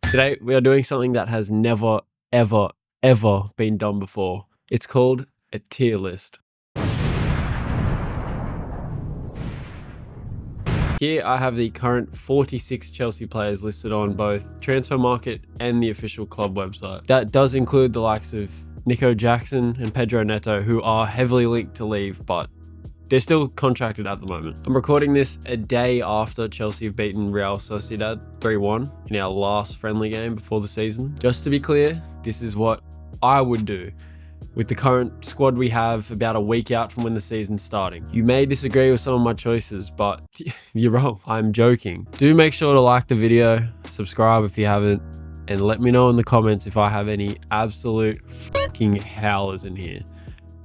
Today, we are doing something that has never, ever, ever been done before. It's called a tier list. Here I have the current 46 Chelsea players listed on both Transfermarkt and the official club website. That does include the likes of Nico Jackson and Pedro Neto, who are heavily linked to leave, but they're still contracted at the moment. I'm recording this a day after Chelsea have beaten Real Sociedad 3-1 in our last friendly game before the season. Just to be clear, this is what I would do with the current squad we have about a week out from when the season's starting. You may disagree with some of my choices, but you're wrong. I'm joking. Do make sure to like the video, subscribe if you haven't, and let me know in the comments if I have any absolute fucking howlers in here.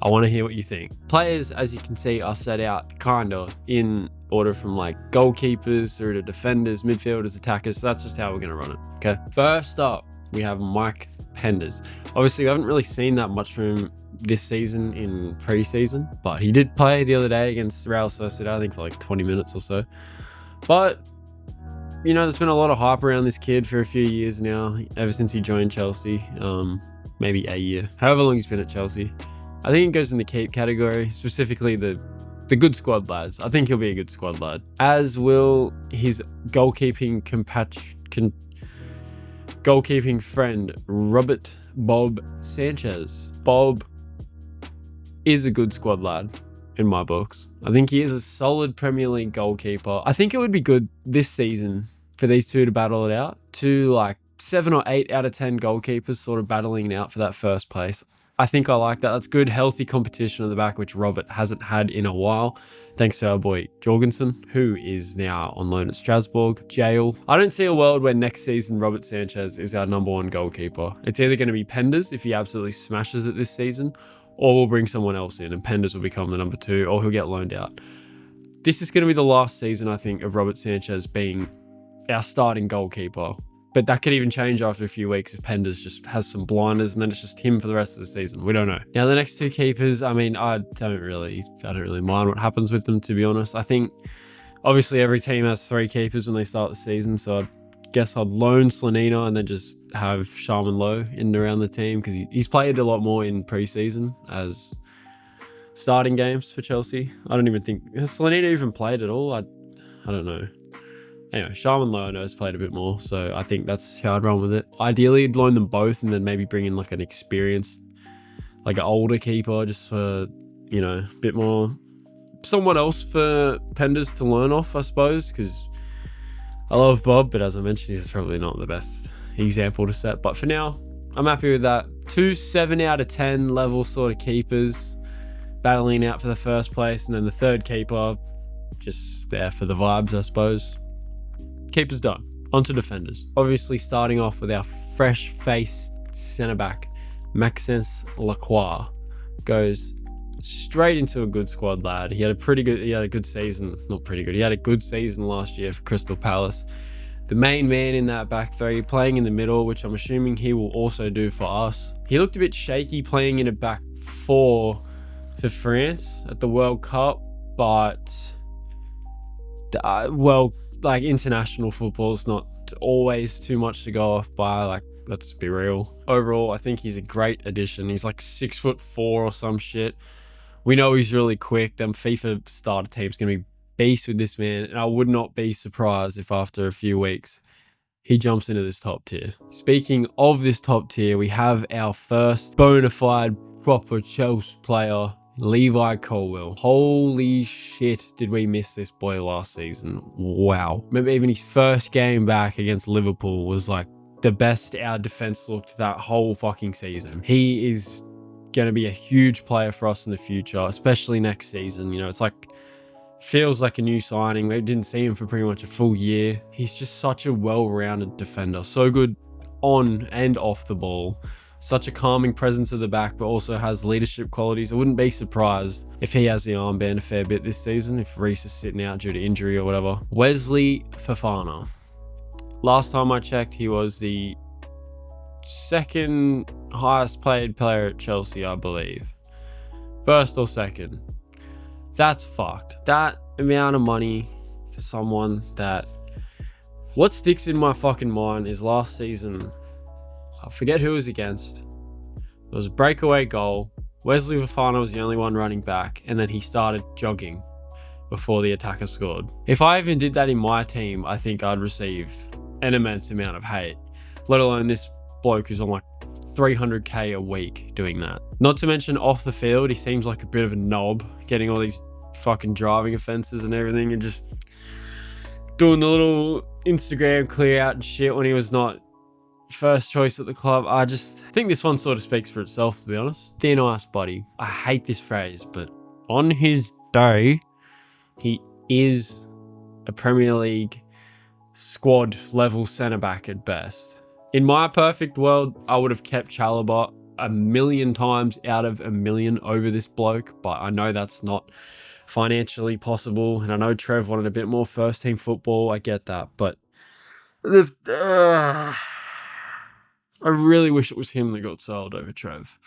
I want to hear what you think. Players, as you can see, are set out kinda in order from like goalkeepers through to defenders, midfielders, attackers. So that's just how we're going to run it. Okay. First up, we have Mike Penders. Obviously, we haven't really seen that much from him this season in pre-season, but he did play the other day against Real Sociedad, I think for like 20 minutes or so. But, you know, there's been a lot of hype around this kid for a few years now, ever since he joined Chelsea. Maybe a year, however long he's been at Chelsea. I think it goes in the keep category, specifically the good squad lads. I think he'll be a good squad lad, as will his goalkeeping friend, Robert Bob Sanchez. Bob is a good squad lad in my books. I think he is a solid Premier League goalkeeper. I think it would be good this season for these two to battle it out. Two like 7 or 8 out of 10 goalkeepers sort of battling it out for that first place. I think I like that. That's good, healthy competition at the back, which Robert hasn't had in a while, thanks to our boy Jorgensen, who is now on loan at Strasbourg. Jail. I don't see a world where next season Robert Sanchez is our #1 goalkeeper. It's either going to be Penders if he absolutely smashes it this season, or we'll bring someone else in and Penders will become the #2, or he'll get loaned out. This is going to be the last season, I think, of Robert Sanchez being our starting goalkeeper. But that could even change after a few weeks if Penders just has some blinders and then it's just him for the rest of the season. We don't know. Now, the next two keepers, I mean, I don't really mind what happens with them, to be honest. I think, obviously, every team has 3 keepers when they start the season, so I guess I'd loan Slanina and then just have Sharman Lowe in and around the team because he's played a lot more in pre-season as starting games for Chelsea. I don't even think... Has Slanina even played at all? I don't know. Anyway, Sharman Lowe I know has played a bit more, so I think that's how I'd run with it. Ideally, I'd loan them both and then maybe bring in like an experienced, like an older keeper just for, you know, a bit more, someone else for Penders to learn off, I suppose, because I love Bob, but as I mentioned, he's probably not the best example to set. But for now, I'm happy with that. 2 7 out of 10 level sort of keepers battling out for the first place, and then the third keeper just there for the vibes, I suppose. Keepers done. On to defenders. Obviously, starting off with our fresh-faced centre-back, Maxence Lacroix, goes straight into a good squad lad. He had a good season. Not pretty good. He had a good season last year for Crystal Palace. The main man in that back three, playing in the middle, which I'm assuming he will also do for us. He looked a bit shaky playing in a back 4 for France at the World Cup, but like international football is not always too much to go off by, like, let's be real. Overall, I think he's a great addition. He's like 6'4" or some shit. We know he's really quick. Them FIFA starter team's gonna be beast with this man, and I would not be surprised if after a few weeks he jumps into this top tier. Speaking of this top tier, we have our first bona fide proper Chelsea player, Levi Colwill. Holy shit, did we miss this boy last season. Wow. Remember, even his first game back against Liverpool was like the best our defense looked that whole fucking season. He is going to be a huge player for us in the future, especially next season. You know, it's like, feels like a new signing. We didn't see him for pretty much a full year. He's just such a well-rounded defender. So good on and off the ball. Such a calming presence at the back, but also has leadership qualities. I wouldn't be surprised if he has the armband a fair bit this season, if Reece is sitting out due to injury or whatever. Wesley Fofana. Last time I checked, he was the second highest paid player at Chelsea, I believe. First or second. That's fucked. That amount of money for someone that What sticks in my fucking mind is last season, I forget who it was against. It was a breakaway goal. Wesley Fofana was the only one running back, and then he started jogging before the attacker scored. If I even did that in my team, I think I'd receive an immense amount of hate, let alone this bloke who's on like 300k a week doing that. Not to mention off the field, he seems like a bit of a knob, getting all these fucking driving offenses and everything, and just doing the little Instagram clear out and shit when he was not first choice at the club. I just think this one sort of speaks for itself, to be honest. Thin ice buddy. I hate this phrase, but on his day, he is a Premier League squad level centre back at best. In my perfect world, I would have kept Chalobah a million times out of a million over this bloke, but I know that's not financially possible, and I know Trev wanted a bit more first team football. I get that, but I really wish it was him that got sold over Trev.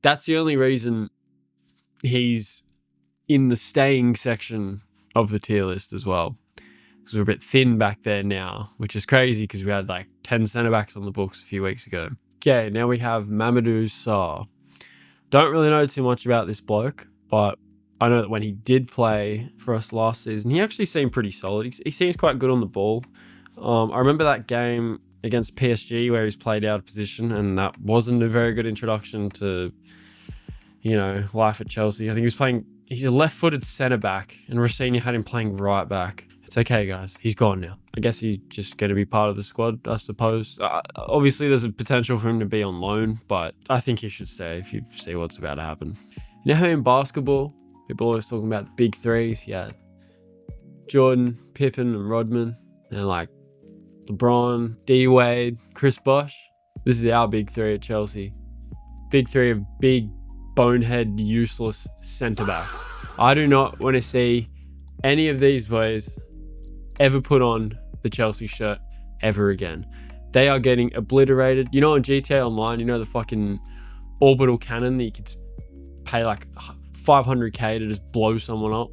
That's the only reason he's in the staying section of the tier list as well. Because we're a bit thin back there now, which is crazy because we had like 10 centre backs on the books a few weeks ago. Okay, now we have Mamadou Sarr. Don't really know too much about this bloke, but I know that when he did play for us last season, he actually seemed pretty solid. He seems quite good on the ball. I remember that game against PSG where he's played out of position, and that wasn't a very good introduction to, life at Chelsea. I think he's a left-footed centre-back, and Rossini had him playing right-back. It's okay, guys. He's gone now. I guess he's just going to be part of the squad, I suppose. Obviously, there's a potential for him to be on loan, but I think he should stay if you see what's about to happen. You know how in basketball, people are always talking about the big threes? Yeah. Jordan, Pippen, and Rodman, and like LeBron, D-Wade, Chris Bosh. This is our big three at Chelsea. Big three of big, bonehead, useless centre-backs. I do not want to see any of these boys ever put on the Chelsea shirt ever again. They are getting obliterated. You know, on GTA Online, the fucking orbital cannon that you could pay like 500k to just blow someone up?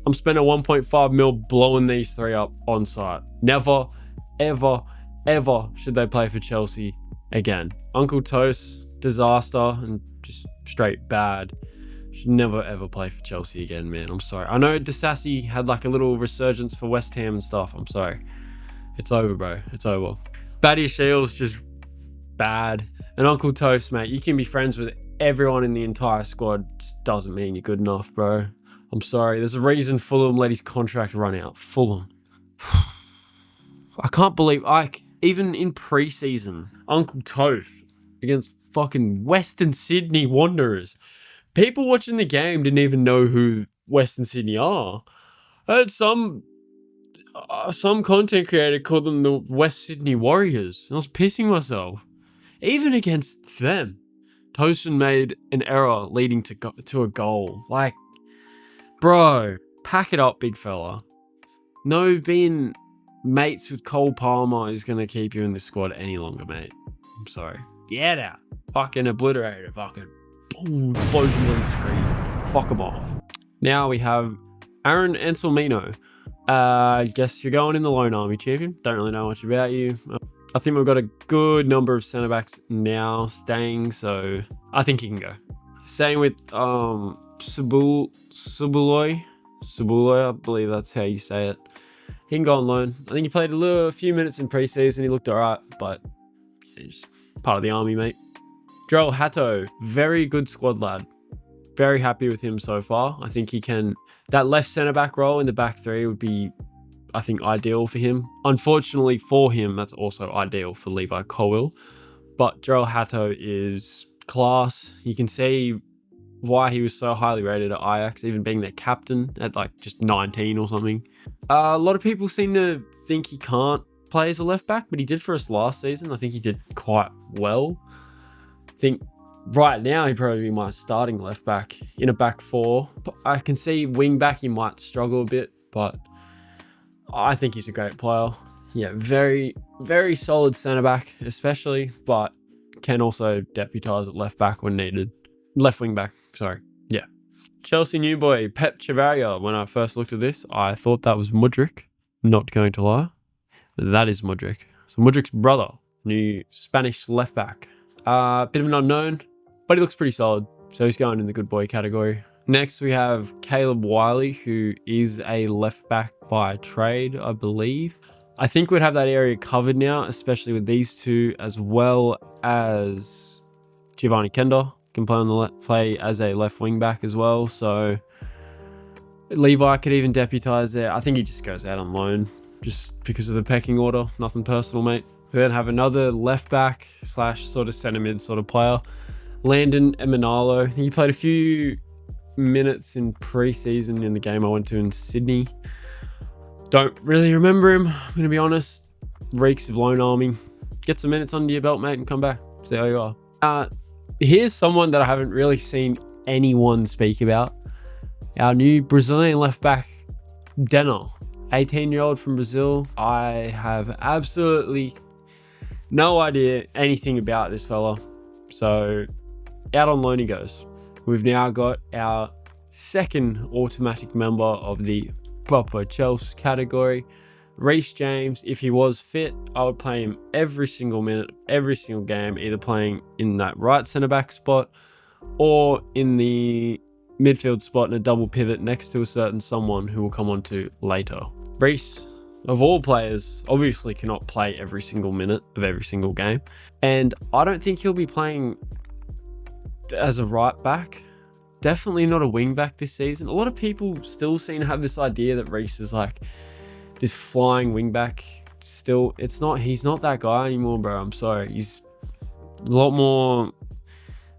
I'm spending 1.5 mil blowing these three up on site. Never, ever, ever should they play for Chelsea again. Uncle Toast, disaster, and just straight bad. Should never ever play for Chelsea again, man. I'm sorry. I know Disasi had like a little resurgence for West Ham and stuff. I'm sorry. It's over, bro. It's over. Badia Shields just bad. And Uncle Toast, mate, you can be friends with everyone in the entire squad. Just doesn't mean you're good enough, bro. I'm sorry. There's a reason Fulham let his contract run out. Fulham. I can't believe, even in pre-season, Uncle Toast against fucking Western Sydney Wanderers. People watching the game didn't even know who Western Sydney are. I heard some content creator called them the West Sydney Warriors. I was pissing myself. Even against them, Tosin made an error leading to a goal. Like, bro, pack it up, big fella. No being mates with Cole Palmer is going to keep you in the squad any longer, mate. I'm sorry. Get out. Fucking obliterated. Fucking boom, explosions on the screen. Fuck them off. Now we have Aaron Anselmino. I guess you're going in the Lone Army, champion. Don't really know much about you. I think we've got a good number of centre backs now staying, so I think he can go. Same with Subuloy, I believe that's how you say it. He can go on loan. I think he played a few minutes in pre-season. He looked alright, but he's part of the army, mate. Joel Hatto, very good squad lad. Very happy with him so far. I think he can. That left centre back role in the back three would be, I think, ideal for him. Unfortunately for him, that's also ideal for Levi Colwill. But Joel Hatto is class. You can see why he was so highly rated at Ajax, even being their captain at like just 19 or something. A lot of people seem to think he can't play as a left back, but he did for us last season. I think he did quite well. I think right now he'd probably be my starting left back in a back four. I can see wing back he might struggle a bit, but I think he's a great player. Yeah, very, very solid centre back, especially, but can also deputise at left back when needed. Left wing back, sorry. Yeah. Chelsea new boy, Pep Chavaria. When I first looked at this, I thought that was Mudryk. Not going to lie. That is Mudryk. So Mudryk's brother, new Spanish left back. Bit of an unknown, but he looks pretty solid. So he's going in the good boy category. Next, we have Caleb Wiley, who is a left back by trade, I believe. I think we'd have that area covered now, especially with these two, as well as Giovanni Kender can play as a left wing back as well. So Levi could even deputise there. I think he just goes out on loan just because of the pecking order. Nothing personal, mate. We then have another left back / sort of centre mid sort of player, Landon Emanalo. I think he played a few minutes in pre-season in the game I went to in Sydney. Don't really remember him, I'm going to be honest. Reeks of loan army. Get some minutes under your belt, mate, and come back. See how you are. Here's someone that I haven't really seen anyone speak about. Our new Brazilian left back, Denner. 18-year-old from Brazil. I have absolutely no idea anything about this fella. So out on loan he goes. We've now got our second automatic member of the proper Chelsea category, Reece James. If he was fit, I would play him every single minute, every single game, either playing in that right centre back spot or in the midfield spot in a double pivot next to a certain someone who will come on to later. Reece, of all players, obviously cannot play every single minute of every single game, and I don't think he'll be playing as a right back. Definitely not a wing back this season. A lot of people still seem to have this idea that Reece is like this flying wing back. Still, he's not that guy anymore, bro. I'm sorry. He's a lot more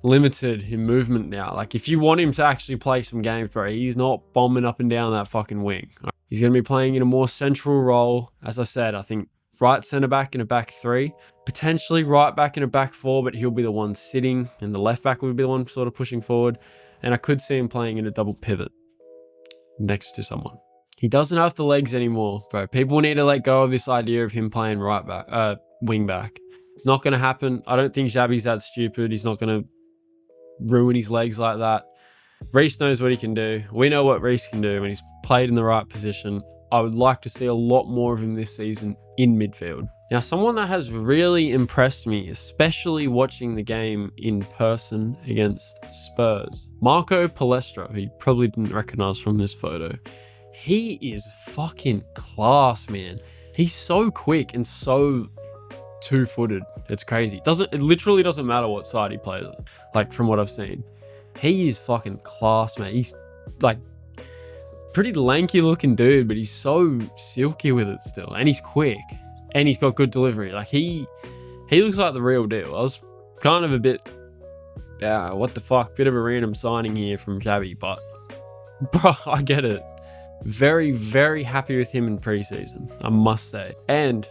limited in movement now. Like, if you want him to actually play some games, bro, he's not bombing up and down that fucking wing. He's going to be playing in a more central role. As I said, I think right centre back in a back three, potentially right back in a back four, but he'll be the one sitting and the left back will be the one sort of pushing forward. And I could see him playing in a double pivot next to someone. He doesn't have the legs anymore, bro. People need to let go of this idea of him playing right back, wing back. It's not going to happen. I don't think Xabi's that stupid. He's not going to ruin his legs like that. Reece knows what he can do. We know what Reece can do when he's played in the right position. I would like to see a lot more of him this season in midfield. Now, someone that has really impressed me, especially watching the game in person against Spurs, Marco Palestra, who you probably didn't recognize from this photo. He is fucking class, man. He's so quick and so two-footed. It's crazy. It literally doesn't matter what side he plays on, like from what I've seen. He is fucking class, man. He's like pretty lanky looking dude, but he's so silky with it still. And he's quick. And he's got good delivery. Like, he looks like the real deal. I was kind of a bit, what the fuck, bit of a random signing here from Xabi, but bro, I get it. Very, very happy with him in preseason, I must say. And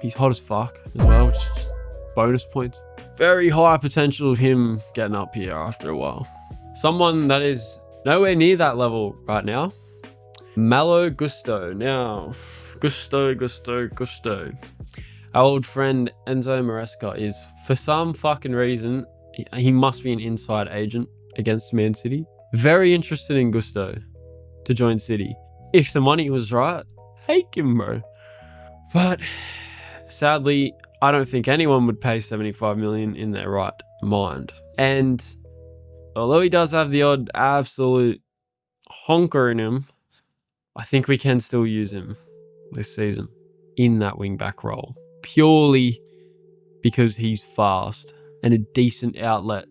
he's hot as fuck as well, which is just bonus points. Very high potential of him getting up here after a while. Someone that is nowhere near that level right now, Malo Gusto. Now, Gusto. Our old friend Enzo Maresca is, for some fucking reason, he must be an inside agent against Man City. Very interested in Gusto to join City. If the money was right, take him, bro. But sadly, I don't think anyone would pay 75 million in their right mind. And although he does have the odd absolute honker in him, I think we can still use him this season in that wing back role, purely because he's fast and a decent outlet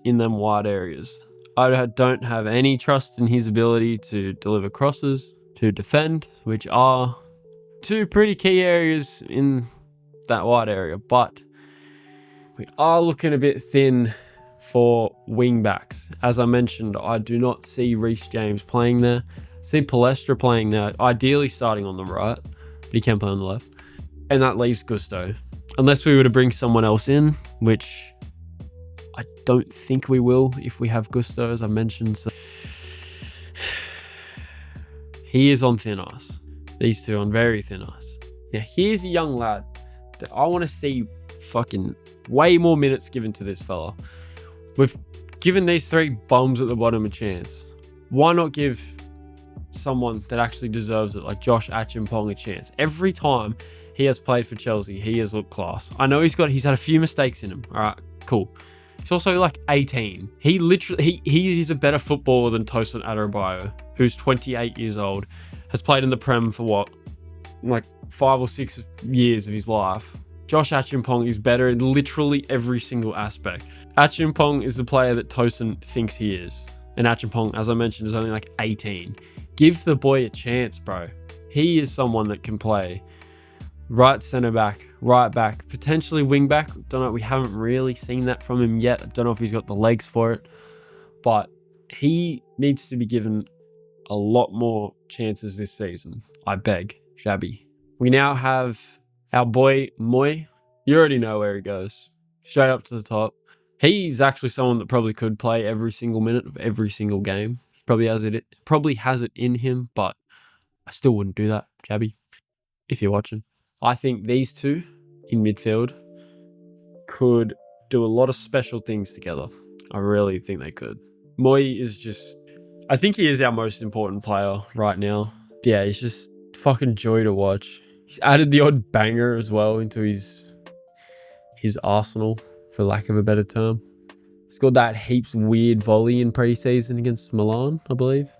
in them wide areas. I don't have any trust in his ability to deliver crosses, to defend, which are two pretty key areas in that wide area, but we are looking a bit thin for wing backs. As I mentioned, I do not see Reece James playing there. I see Palestra playing there, ideally starting on the right, but he can play on the left. And that leaves Gusto. Unless we were to bring someone else in, which I don't think we will if we have Gusto, as I mentioned. So he is on thin ice. These two on very thin ice. Now, here's a young lad that I want to see fucking way more minutes given to this fella. We've given these three bums at the bottom a chance. Why not give someone that actually deserves it, like Josh Achimpong, a chance? Every time he has played for Chelsea. He has looked class. I know he's had a few mistakes in him. All right, cool. He's also like 18. He's a better footballer than Tosin Adarabioyo, who's 28 years old, has played in the Prem for what, like 5 or 6 years of his life. Josh Achimpong is better in literally every single aspect. Achimpong is the player that Tosin thinks he is. And Achimpong, as I mentioned, is only like 18. Give the boy a chance, bro. He is someone that can play right centre back, right back, potentially wing back. Don't know. We haven't really seen that from him yet. I don't know if he's got the legs for it, but he needs to be given a lot more chances this season. I beg, Xabi. We now have our boy Moy. You already know where he goes. Straight up to the top. He's actually someone that probably could play every single minute of every single game. Probably has it in him, but I still wouldn't do that, Xabi, if you're watching. I think these two in midfield could do a lot of special things together. I really think they could. Moy is just, I think he is our most important player right now. Yeah, he's just fucking joy to watch. He's added the odd banger as well into his arsenal, for lack of a better term. Scored that heaps weird volley in pre-season against Milan, I believe.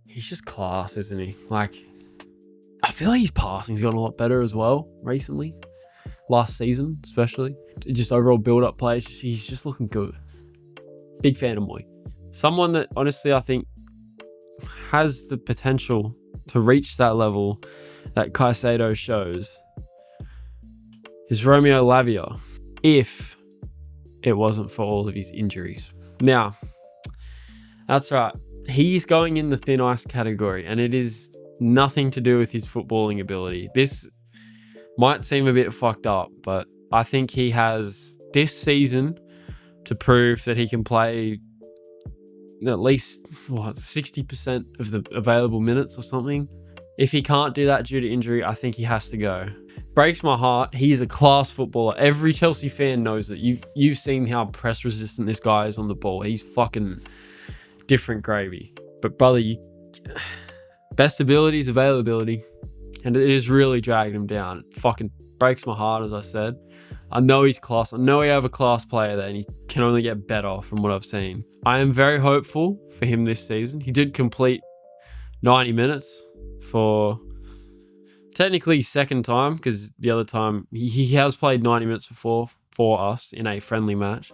He's just class, isn't he? Like, I feel like his passing's gotten a lot better as well recently. Last season, especially. Just overall build-up play, he's just looking good. Big fan of Moy. Someone that, honestly, I think has the potential to reach that level that Caicedo shows is Romeo Lavia, if it wasn't for all of his injuries. Now, that's right. He's going in the thin ice category, and it is nothing to do with his footballing ability. This might seem a bit fucked up, but I think he has this season to prove that he can play at least 60% of the available minutes or something. If he can't do that due to injury, I think he has to go. Breaks my heart. He's a class footballer. Every Chelsea fan knows it. You've seen how press resistant this guy is on the ball. He's fucking different gravy. But brother, best ability is availability, and it is really dragging him down. It fucking breaks my heart, as I said. I know he's class. I know we have a class player there, and he can only get better from what I've seen. I am very hopeful for him this season. He did complete 90 minutes for technically his second time, because the other time he has played 90 minutes before for us in a friendly match.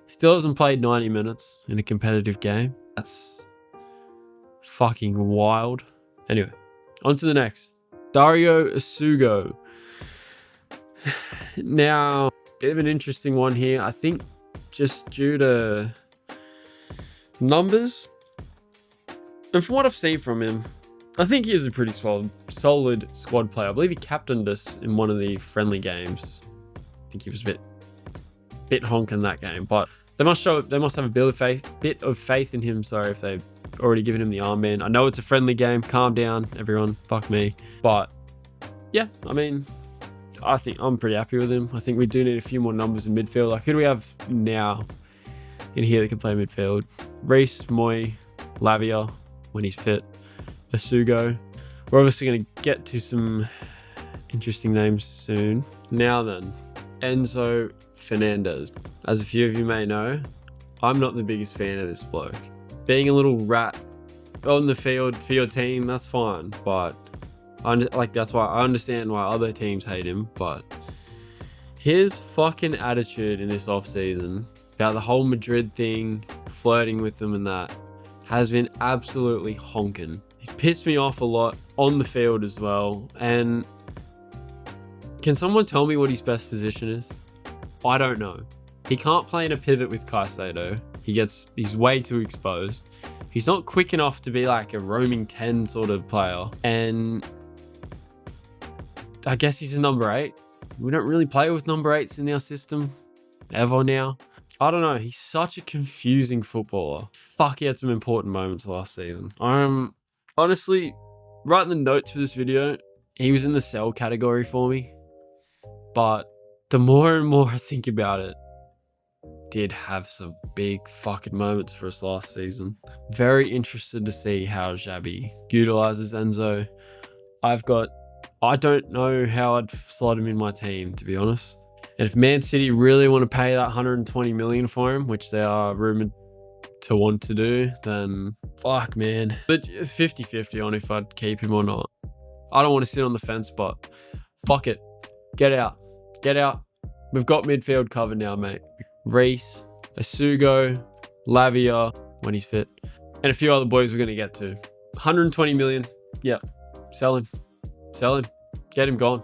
Still hasn't played 90 minutes in a competitive game. That's fucking wild. Anyway, on to the next. Dario Asugo. Now, bit of an interesting one here. I think just due to numbers, and from what I've seen from him, I think he is a pretty solid squad player. I believe he captained us in one of the friendly games. I think he was a bit honk in that game, but they must have a bit of faith in him. Sorry, if they've already given him the armband. I know it's a friendly game. Calm down, everyone. Fuck me. But yeah, I mean, I think I'm pretty happy with him. I think we do need a few more numbers in midfield. Like, who do we have now in here that can play midfield? Reece, Moy, Lavia when he's fit, Asugo. We're obviously going to get to some interesting names soon. Now then, Enzo Fernandez. As a few of you may know, I'm not the biggest fan of this bloke. Being a little rat on the field for your team, that's fine, but that's why I understand why other teams hate him. But his fucking attitude in this offseason about the whole Madrid thing, flirting with them and that, has been absolutely honking. He's pissed me off a lot on the field as well. And can someone tell me what his best position is? I don't know. He can't play in a pivot with Caicedo. He's way too exposed. He's not quick enough to be like a roaming 10 sort of player. And I guess he's a number 8. We don't really play with number 8s in our system ever now. I don't know. He's such a confusing footballer. Fuck, he had some important moments last season. Honestly, writing the notes for this video, he was in the sell category for me. But the more and more I think about it, did have some big fucking moments for us last season. Very interested to see how Xabi utilizes Enzo. I don't know how I'd slot him in my team, to be honest. And if Man City really want to pay that 120 million for him, which they are rumored to want to do, then fuck, man. But it's 50-50 on if I'd keep him or not. I don't want to sit on the fence, but fuck it. Get out. Get out. We've got midfield covered now, mate. Reece, Asugo, Lavia, when he's fit, and a few other boys we're going to get to. 120 million. Yeah. Sell him. Sell him. Get him gone.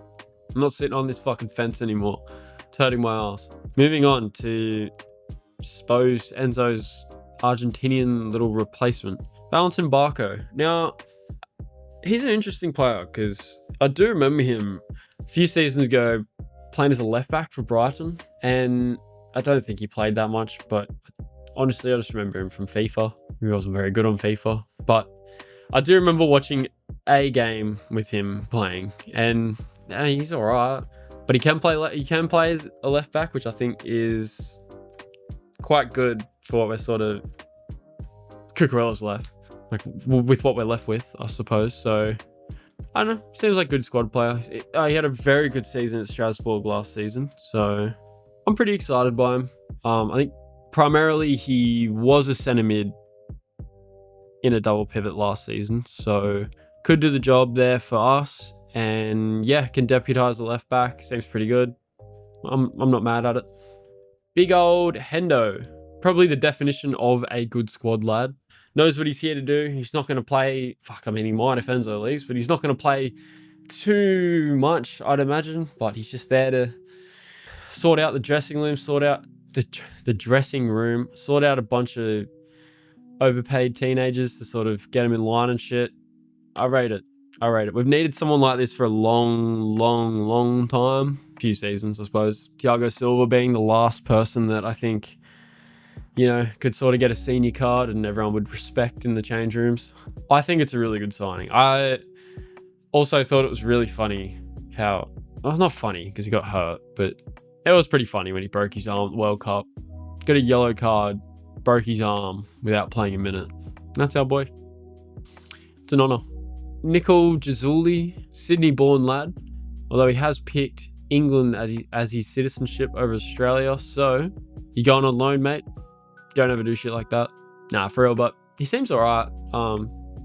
I'm not sitting on this fucking fence anymore. It's hurting my ass. Moving on to, suppose, Enzo's Argentinian little replacement, Valentin Barco. Now, he's an interesting player because I do remember him a few seasons ago playing as a left back for Brighton, and I don't think he played that much, but honestly, I just remember him from FIFA. He wasn't very good on FIFA, but I do remember watching a game with him playing, and he's all right. But he can play as a left back, which I think is quite good for what we're sort of Cucurella's left, like with what we're left with, I suppose. So I don't know. Seems like a good squad player. He had a very good season at Strasbourg last season, so I'm pretty excited by him. I think primarily he was a centre mid in a double pivot last season, so could do the job there for us. And yeah, can deputise the left back. Seems pretty good. I'm not mad at it. Big old Hendo. Probably the definition of a good squad lad. Knows what he's here to do. He's not going to play... Fuck, I mean, he might if Enzo leaves, but he's not going to play too much, I'd imagine. But he's just there to sort out the dressing room, sort out the dressing room, sort out a bunch of overpaid teenagers to sort of get them in line and shit. I rate it. We've needed someone like this for a long time. Few seasons, I suppose. Thiago Silva being the last person that I think, you know, could sort of get a senior card and everyone would respect in the change rooms. I think it's a really good signing. I also thought it was really funny how... Well, it's not funny because he got hurt, but it was pretty funny when he broke his arm at the World Cup. Got a yellow card, broke his arm without playing a minute. That's our boy. It's an honour. Nicol Jazuli, Sydney-born lad, although he has picked England as his citizenship over Australia. So, you going on loan, mate? Don't ever do shit like that. Nah, for real, but he seems alright.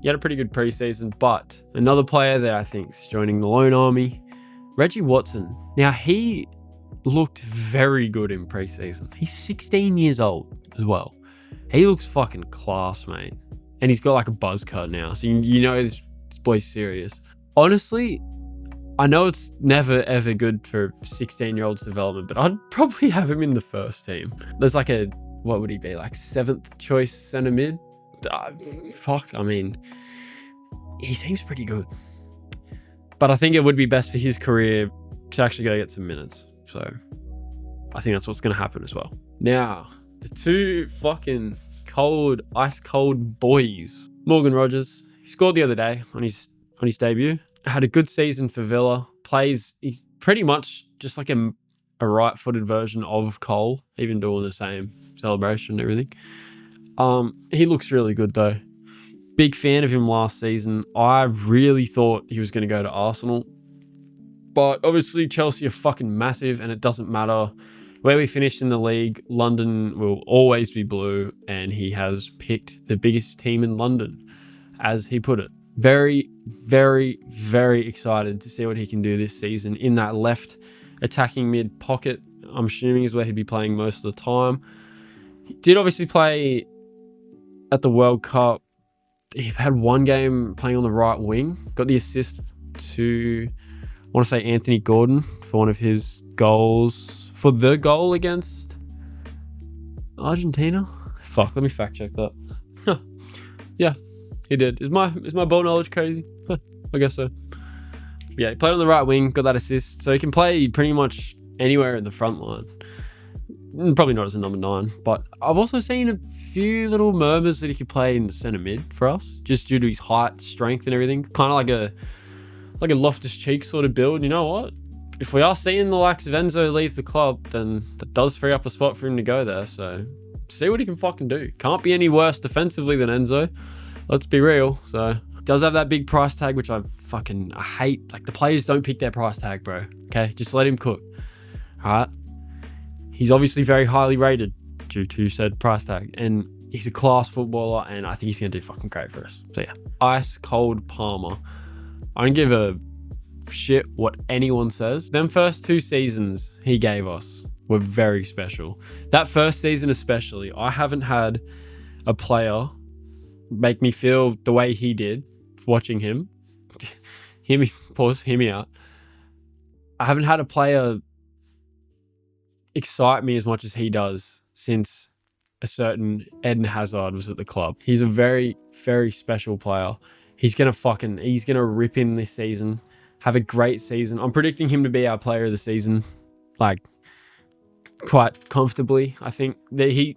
He had a pretty good preseason, but another player that I think is joining the loan army, Reggie Watson. Now, he looked very good in preseason. He's 16 years old as well. He looks fucking class, mate. And he's got like a buzz cut now, so you know this boy's serious. Honestly, I know it's never ever good for 16-year-olds development, but I'd probably have him in the first team. There's like a, what would he be, like 7th choice centre mid? Fuck, I mean, he seems pretty good. But I think it would be best for his career to actually go get some minutes. So I think that's what's going to happen as well. Now, the two fucking ice cold boys. Morgan Rogers, he scored the other day on his debut. Had a good season for Villa. He's pretty much just like a right-footed version of Cole, even doing the same celebration and everything. He looks really good though. Big fan of him last season. I really thought he was going to go to Arsenal. But obviously Chelsea are fucking massive and it doesn't matter where we finish in the league. London will always be blue, and he has picked the biggest team in London, as he put it. Very, very, very excited to see what he can do this season in that left attacking mid pocket. I'm assuming is where he'd be playing most of the time. He did obviously play at the World Cup. He had one game playing on the right wing. Got the assist to, I want to say, Anthony Gordon for one of his goals. For the goal against Argentina? Fuck, let me fact check that. Yeah, he did. Is my ball knowledge crazy? I guess so. Yeah, he played on the right wing, got that assist. So he can play pretty much anywhere in the front line. Probably not as a number 9, but I've also seen a few little murmurs that he could play in the centre mid for us, just due to his height, strength and everything. Kind of like a Loftus-Cheek sort of build. You know what? If we are seeing the likes of Enzo leave the club, then that does free up a spot for him to go there. So see what he can fucking do. Can't be any worse defensively than Enzo. Let's be real. So does have that big price tag, which I I hate, like, the players don't pick their price tag, bro. Okay, just let him cook. All right. He's obviously very highly rated due to said price tag, and he's a class footballer, and I think he's gonna do fucking great for us. So yeah, ice cold Palmer. I don't give a shit what anyone says. Them first 2 seasons he gave us were very special. That first season especially, I haven't had a player make me feel the way he did watching him. Hear me out. I haven't had a player excite me as much as he does since a certain Eden Hazard was at the club. He's a very, very special player. He's gonna rip in this season, have a great season. I'm predicting him to be our player of the season, like, quite comfortably. I think that he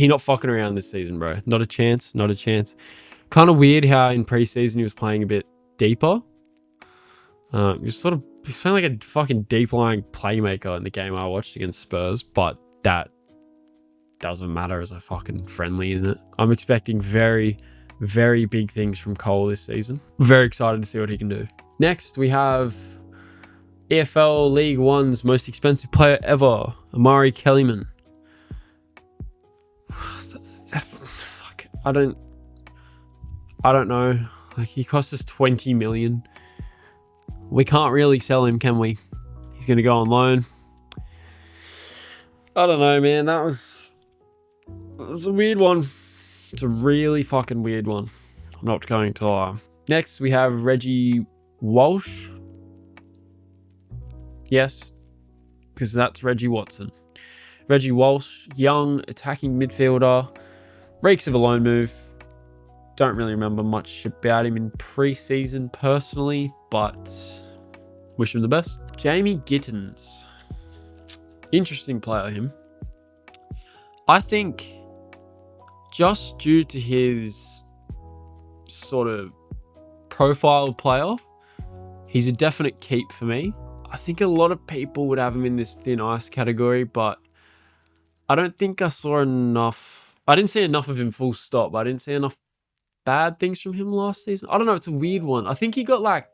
not fucking around this season, bro. Not a chance. Kind of weird how in preseason he was playing a bit deeper. He was playing like a fucking deep lying playmaker in the game I watched against Spurs, but that doesn't matter as a fucking friendly, isn't it? I'm expecting very, very big things from Cole this season. Very excited to see what he can do. Next, we have EFL League One's most expensive player ever, Amari Kellyman. Fuck. I don't know. Like, he cost us 20 million. We can't really sell him, can we? He's going to go on loan. I don't know, man. That was a weird one. It's a really fucking weird one. I'm not going to lie. Next, we have Reggie Walsh. Yes, because that's Reggie Watson. Reggie Walsh, young attacking midfielder. Reeks of a loan move. Don't really remember much about him in pre-season personally, but wish him the best. Jamie Gittins. Interesting player, him. I think just due to his sort of profile player, he's a definite keep for me. I think a lot of people would have him in this thin ice category, but I don't think I saw enough. I didn't see enough of him full stop, but I didn't see enough bad things from him last season. I don't know. It's a weird one. I think he got like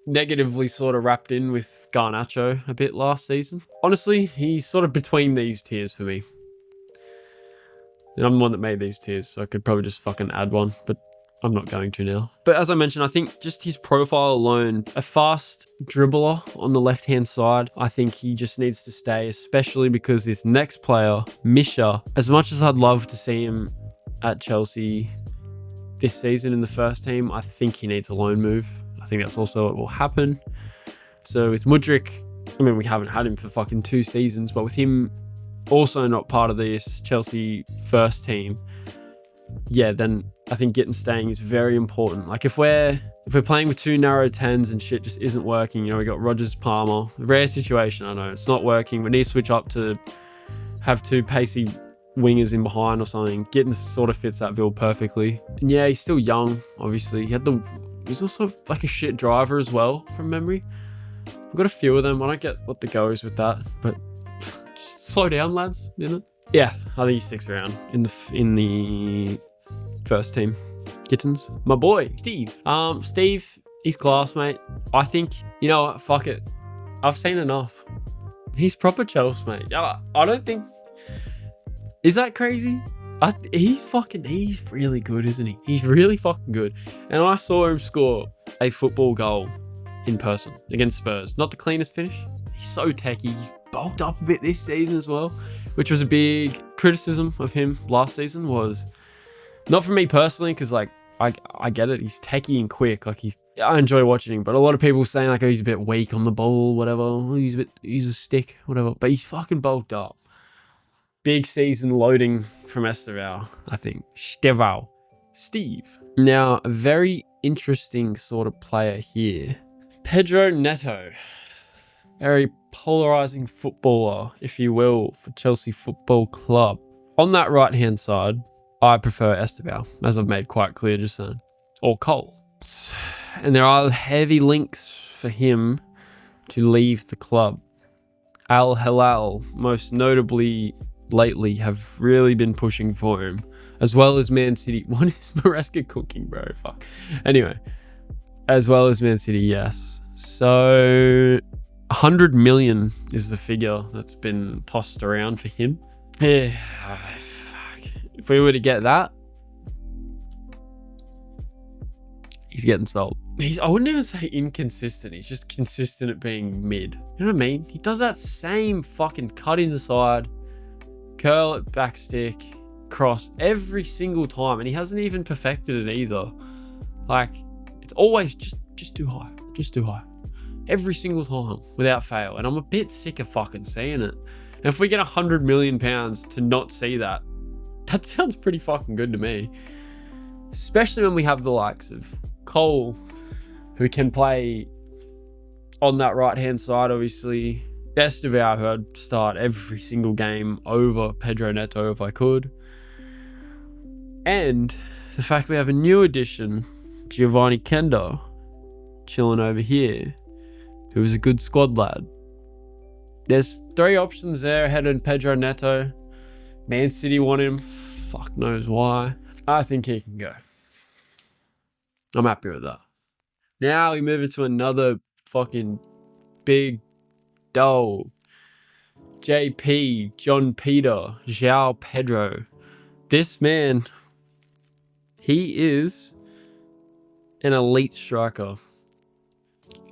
negatively sort of wrapped in with Garnacho a bit last season. Honestly, he's sort of between these tiers for me. And I'm the one that made these tiers, so I could probably just fucking add one, but I'm not going to now. But as I mentioned, I think just his profile alone, a fast dribbler on the left-hand side, I think he just needs to stay, especially because this next player, Misha, as much as I'd love to see him at Chelsea this season in the first team, I think he needs a loan move. I think that's also what will happen. So with Mudryk, I mean, we haven't had him for fucking 2 seasons, but with him also not part of this Chelsea first team, yeah, then I think getting staying is very important. Like if we're playing with 2 narrow 10s and shit just isn't working, you know, we got Rogers, Palmer, rare situation, I know, it's not working. We need to switch up to have 2 pacey wingers in behind or something. Gittins sort of fits that bill perfectly. And yeah, he's still young, obviously. He's also like a shit driver as well, from memory. We've got a few of them. I don't get what the go is with that, but just slow down, lads, you know? Yeah, I think he sticks around in the first team. Gittins. My boy, Steve. Steve, he's class, mate. I think, you know what, fuck it. I've seen enough. He's proper Chelsea, mate. I don't think... Is that crazy? He's really good, isn't he? He's really fucking good. And I saw him score a football goal in person against Spurs. Not the cleanest finish. He's so techy. He's bulked up a bit this season as well, which was a big criticism of him last season. Was not for me personally, because like I get it. He's techy and quick. Like I enjoy watching him, but a lot of people saying like, oh, he's a bit weak on the ball, whatever. He's a stick, whatever. But he's fucking bulked up. Big season loading from Esteval, I think. Steve. Now, a very interesting sort of player here. Pedro Neto. Very polarizing footballer, if you will, for Chelsea Football Club. On that right-hand side, I prefer Esteval, as I've made quite clear just then. Or Cole. And there are heavy links for him to leave the club. Al Hilal, most notably lately, have really been pushing for him, as well as Man City. What is Maresca cooking, bro? Fuck. Anyway, as well as Man City, yes. So 100 million is the figure that's been tossed around for him. Yeah, fuck. If we were to get that, he's getting sold. I wouldn't even say inconsistent. He's just consistent at being mid. You know what I mean? He does that same fucking cut inside, curl at back stick, cross every single time, and he hasn't even perfected it either. Like, it's always just too high, just too high, every single time without fail. And I'm a bit sick of fucking seeing it. And if we get 100 million pounds to not see that, that sounds pretty fucking good to me. Especially when we have the likes of Cole, who can play on that right hand side, obviously. Estevao, who I'd start every single game over Pedro Neto if I could. And the fact we have a new addition, Giovanni Kendo, chilling over here, who is a good squad lad. There's 3 options there ahead of Pedro Neto. Man City want him. Fuck knows why. I think he can go. I'm happy with that. Now we move into another fucking big dog. JP, John Peter, João Pedro. This man, he is an elite striker.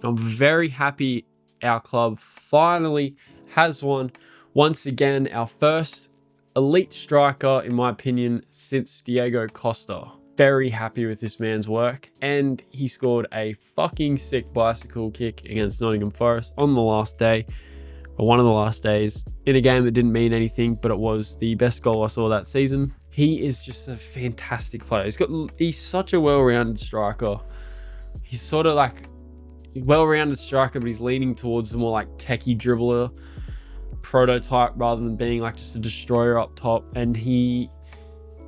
I'm very happy our club finally has one. Once again, our first elite striker, in my opinion, since Diego Costa. Very happy with this man's work, and he scored a fucking sick bicycle kick against Nottingham Forest on the last day, or one of the last days, in a game that didn't mean anything, but it was the best goal I saw that season. He is just a fantastic player. He's such a well-rounded striker. He's sort of like a well-rounded striker, but he's leaning towards the more like techie dribbler prototype rather than being like just a destroyer up top. And he's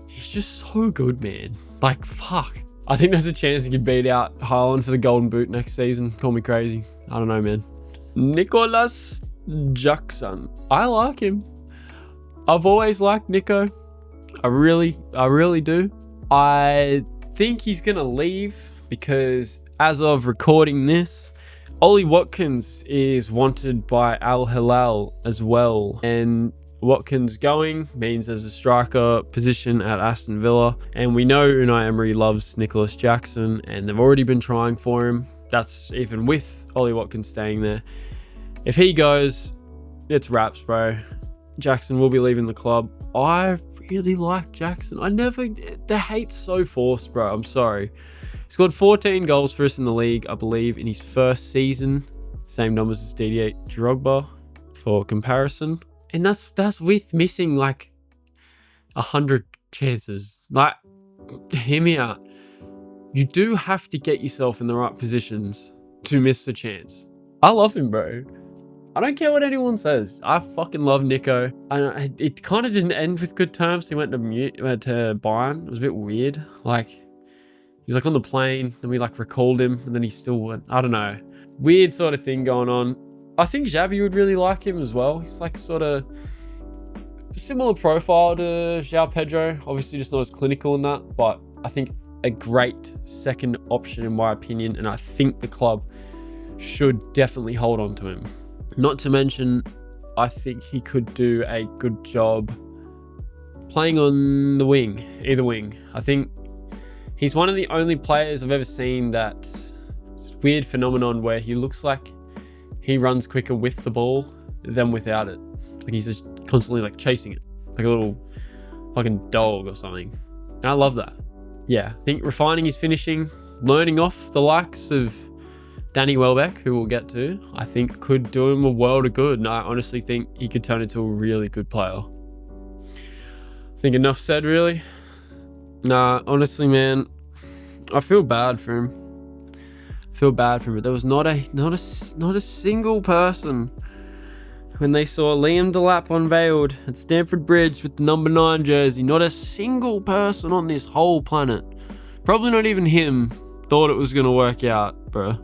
just so good, man. Like, fuck. I think there's a chance he could beat out Haaland for the Golden Boot next season. Call me crazy. I don't know, man. Nicholas Jackson. I like him. I've always liked Nico. I really do. I think he's going to leave because as of recording this, Ollie Watkins is wanted by Al Hilal as well. And Watkins going means there's a striker position at Aston Villa. And we know Unai Emery loves Nicholas Jackson and they've already been trying for him. That's even with Ollie Watkins staying there. If he goes, it's wraps, bro. Jackson will be leaving the club. I really like Jackson. The hate's so forced, bro. I'm sorry. He scored 14 goals for us in the league, I believe, in his first season. Same numbers as Didier Drogba for comparison. And that's with missing like 100 chances. Like, hear me out. You do have to get yourself in the right positions to miss the chance. I love him, bro. I don't care what anyone says. I fucking love Nico. It kind of didn't end with good terms. He went to Bayern. It was a bit weird. Like, he was like on the plane, then we like recalled him, and then he still went. I don't know. Weird sort of thing going on. I think Xabi would really like him as well. He's like sort of a similar profile to João Pedro. Obviously just not as clinical in that, but I think a great second option in my opinion. And I think the club should definitely hold on to him. Not to mention, I think he could do a good job playing on the wing, either wing. I think he's one of the only players I've ever seen that weird phenomenon where he looks like he runs quicker with the ball than without it. Like he's just constantly like chasing it, like a little fucking dog or something. And I love that. Yeah, I think refining his finishing, learning off the likes of Danny Welbeck, who we'll get to, I think could do him a world of good. And I honestly think he could turn into a really good player. I think enough said, really. Nah, honestly, man, I feel bad for him. But there was not a single person when they saw Liam Delap unveiled at Stamford Bridge with the number 9 jersey. Not a single person on this whole planet, probably not even him, thought it was gonna work out, bro.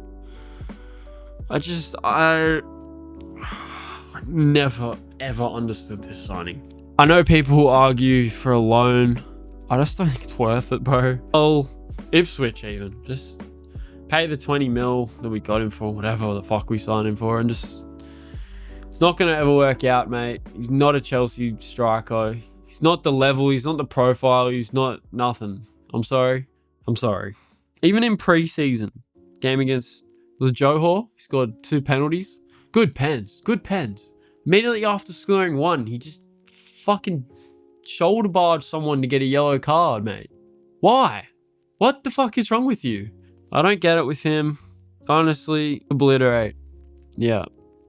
I never ever understood this signing. I know people who argue for a loan. I just don't think it's worth it, bro. Oh, Ipswich even. Just pay the 20 mil that we got him for, whatever the fuck we signed him for, and just, it's not going to ever work out, mate. He's not a Chelsea striker. He's not the level. He's not the profile. He's not nothing. I'm sorry. I'm sorry. Even in pre-season, game against, was it Johor? He scored 2 penalties. Good pens. Good pens. Immediately after scoring 1, he just fucking shoulder barged someone to get a yellow card, mate. Why? What the fuck is wrong with you? I don't get it with him. Honestly, obliterate. Yeah.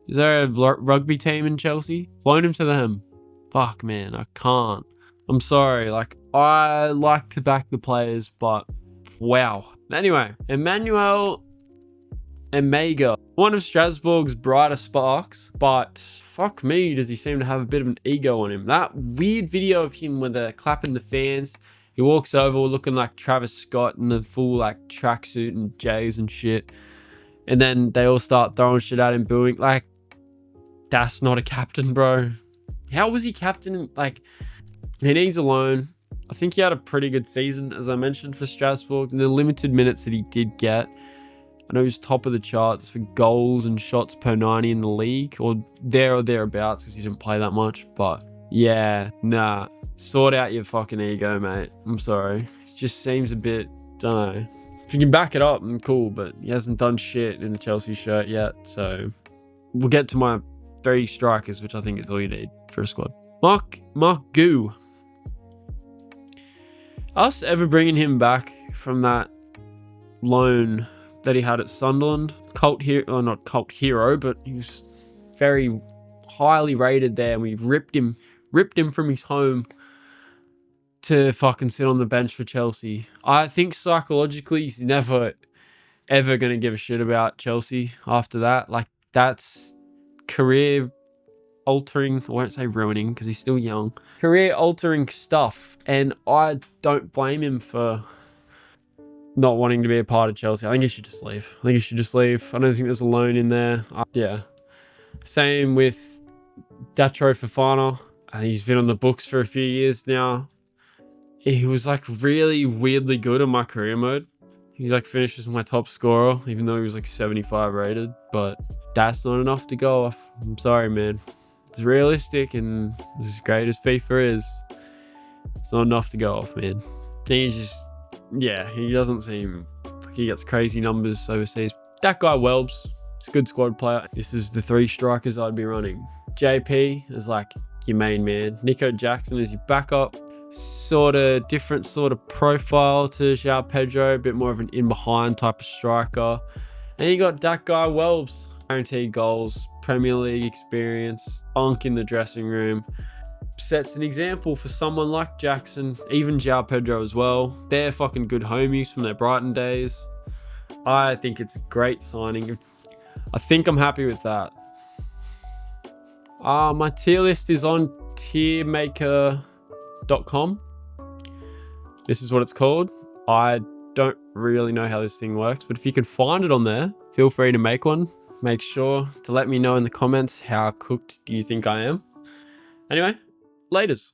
Is there a rugby team in Chelsea? Loan him to them. Fuck, man. I can't. I'm sorry. Like, I like to back the players, but wow. Anyway, Emmanuel Emega. One of Strasbourg's brighter sparks, but fuck me, does he seem to have a bit of an ego on him. That weird video of him with the clapping the fans. He walks over looking like Travis Scott in the full like tracksuit and J's and shit. And then they all start throwing shit at him, booing. Like, that's not a captain, bro. How was he captain? Like, he needs a loan. I think he had a pretty good season, as I mentioned, for Strasbourg. In the limited minutes that he did get, I know he was top of the charts for goals and shots per 90 in the league, or thereabouts, because he didn't play that much. But yeah, nah. Sort out your fucking ego, mate. I'm sorry. It just seems a bit, don't know. If you can back it up, I'm cool, but he hasn't done shit in a Chelsea shirt yet. So we'll get to my 3 strikers, which I think is all you need for a squad. Mark Goo. Us ever bringing him back from that loan that he had at Sunderland, cult hero, or not cult hero, but he was very highly rated there, and we ripped him from his home to fucking sit on the bench for Chelsea. I think psychologically he's never ever gonna give a shit about Chelsea after that. Like, that's career altering, I won't say ruining because he's still young, career altering stuff, and I don't blame him for not wanting to be a part of Chelsea. I think he should just leave. I don't think there's a loan in there. Yeah. Same with Datro Fofana. He's been on the books for a few years now. He was like really weirdly good in my career mode. He like finishes my top scorer, even though he was like 75 rated, but that's not enough to go off. I'm sorry, man. It's realistic, and as great as FIFA is, it's not enough to go off, man. He's just, yeah, he doesn't seem like he gets crazy numbers overseas. That guy Welbs, he's a good squad player. This is the 3 strikers I'd be running. JP is like your main man. Nico Jackson is your backup. Sort of different sort of profile to João Pedro, a bit more of an in-behind type of striker. And you got that guy Welbs. Guaranteed goals, Premier League experience, unk in the dressing room. Sets an example for someone like Jackson, even João Pedro as well. They're fucking good homies from their Brighton days. I think it's a great signing. I think I'm happy with that. My tier list is on tiermaker.com. This is what it's called. I don't really know how this thing works, but if you can find it on there, feel free to make one. Make sure to let me know in the comments how cooked do you think I am. Anyway, laters.